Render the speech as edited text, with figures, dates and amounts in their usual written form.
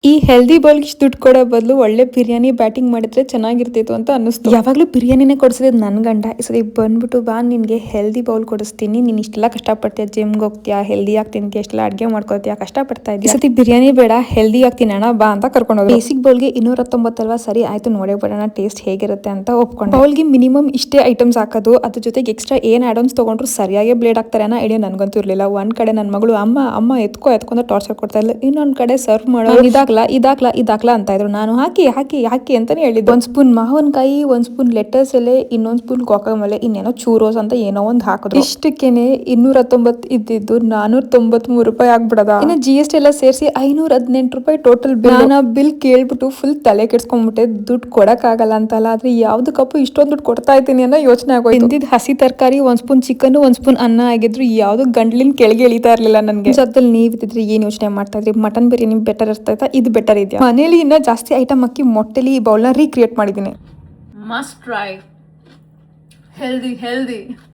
ಈ ಹೆಲ್ದಿ ಬೌಲ್ಗೆ ಇಷ್ಟು ದುಡ್ಡು ಕೊಡೋ ಬದಲು ಒಳ್ಳೆ ಬಿರಿಯಾನಿ ಬ್ಯಾಟಿಂಗ್ ಮಾಡಿದ್ರೆ ಚೆನ್ನಾಗಿರ್ತಿತ್ತು ಅಂತ ಅನ್ನಿಸ್ತು. ಯಾವಾಗಲೂ ಬಿರಿಯಾನಿನೇ ಕೊಡಿಸಿದ್ ನನ್ನ ಗಂಡ ಈ ಸರಿ ಬಂದ್ಬಿಟ್ಟು ಬಾ ನಿನಗೆ ಹೆಲ್ದಿ ಬೌಲ್ ಕೊಡಿಸ್ತೀನಿ, ನೀನು ಇಷ್ಟೆಲ್ಲ ಕಷ್ಟಪಡ್ತೀಯ, ಜಿಮ್ಗೆ ಹೋಗ್ತೀಯಾ, ಹೆಲ್ದಿಯಾಗಿ ತಿಂತೀಯ, ಇಷ್ಟೆಲ್ಲ ಅಡುಗೆ ಮಾಡ್ಕೊಳ್ತೀಯ, ಕಷ್ಟಪಡ್ತಾ ಇದೆಯಾ, ಈ ಸತಿ ಬಿರಿಯಾನಿ ಬೇಡ ಹೆಲ್ದಿ ಆಗ್ತೀನಿ ಅಣ್ಣ ಬಾ ಅಂತ ಕರ್ಕೊಂಡೋದ್ರು. ಬೇಸಿಕ್ ಬೌಲ್ಗೆ 219 ಅಲ್ವಾ, ಸರಿ ಆಯ್ತು ನೋಡೇ ಬಿಡೋಣ ಟೇಸ್ಟ್ ಹೇಗಿರುತ್ತೆ ಅಂತ ಒಪ್ಕೊಂಡು ಬೌಲ್ಗೆ ಮಿನಿಮಮ್ ಇಷ್ಟೇ ಐಟಮ್ಸ್ ಹಾಕೋದು, ಅದ್ರ ಜೊತೆಗೆ ಎಕ್ಸ್ಟ್ರಾ ಏನು ಆ್ಯಡನ್ಸ್ ತೊಗೊಂಡ್ರು ಸರಿಯಾಗಿ ಬ್ಲೇಡ್ ಹಾಕ್ತಾರೆ ಅನ್ನೋ ಐಡಿಯಾ ನನಗಂತೂ ಇರಲಿಲ್ಲ. ಒಂದು ಕಡೆ ನನ್ನ ಮಗಳು ಅಮ್ಮ ಅಮ್ಮ ಎತ್ಕೊಂಡು ಟಾರ್ಚರ್ ಕೊಡ್ತಾ ಇಲ್ಲ, ಇನ್ನೊಂದು ಕಡೆ ಸರ್ವ್ ಮಾಡೋ ಇದಾಕ್ಲಾ ಅಂತ ಇದ್ರು. ನಾನು ಹಾಕಿ ಹಾಕಿ ಹಾಕಿ ಅಂತಾನೆ ಹೇಳಿದ್ದೆ. ಒಂದ್ ಸ್ಪೂನ್ ಮಾವಿನಕಾಯಿ, ಒಂದ್ ಸ್ಪೂನ್ ಲೆಟಸ್ ಎಲೆ, ಇನ್ನೊಂದ್ ಸ್ಪೂನ್ ಕೊಕೊಮಲೆ, ಇನ್ನೇನೋ ಚೂರೋಸ್ ಅಂತ ಏನೋ ಒಂದು ಹಾಕಿದ್ರು. ಇಷ್ಟಕ್ಕೇನೆ 219 ಇದ್ದಿದ್ದು 493 ರೂಪಾಯಿ ಆಗ್ಬಿಡದ. ಇನ್ನು GST ಎಲ್ಲ ಸೇರಿಸಿ 518 ರೂಪಾಯಿ ಟೋಟಲ್ ಬಿಲ್. ನಾನು ಬಿಲ್ ಕೇಳ್ಬಿಟ್ಟು ಫುಲ್ ತಲೆ ಕೆಡ್ಸ್ಕೊಂಡ್ಬಿಟ್ಟೆ, ದುಡ್ಡು ಕೊಡಕ್ ಆಗಲ್ಲ ಅಂತಲ್ಲ, ಆದ್ರೆ ಯಾವ್ದಕ್ಕಪ್ಪ ಇಷ್ಟೊಂದು ದುಡ್ಡು ಕೊಡ್ತಾ ಇದ್ದೀನಿ ಅನ್ನೋ ಯೋಚನೆ ಆಗೋಯ್ತು. ತಿಂದಿದ್ ಹಸಿ ತರಕಾರಿ, ಒಂದ್ ಸ್ಪೂನ್ ಚಿಕನ್, ಒಂದ್ ಸ್ಪೂನ್ ಅನ್ನ ಆಗಿದ್ರು ಯಾವ್ದು ಗಂಡ್ಲಿನ ಕೆಳಗೆ ಇಳಿತಾ ಇರ್ಲಿಲ್ಲ ನನ್ಗೆ. ಸದ್ದಲ್ಲಿ ನೀವ್ ಇದ್ದಿದ್ರೆ ಏನ್ ಯೋಚನೆ ಮಾಡ್ತಾ ಇದ್ರಿ? ಮಟನ್ ಬಿರಿಯಾನಿ ಬೆಟರ್ ಇರ್ತೈತಾ, ಇದು ಬೆಟರ್ ಇದೆಯಾ? ಮನೇಲಿ ಇನ್ನ ಜಾಸ್ತಿ ಐಟಮ್ ಹಾಕಿ ಮೊಟ್ಟೆಲಿ ಈ ಬೌಲ್ನ ರೀಕ್ರಿಯೇಟ್ ಮಾಡಿದ್ದೀನಿ. Must try. Healthy.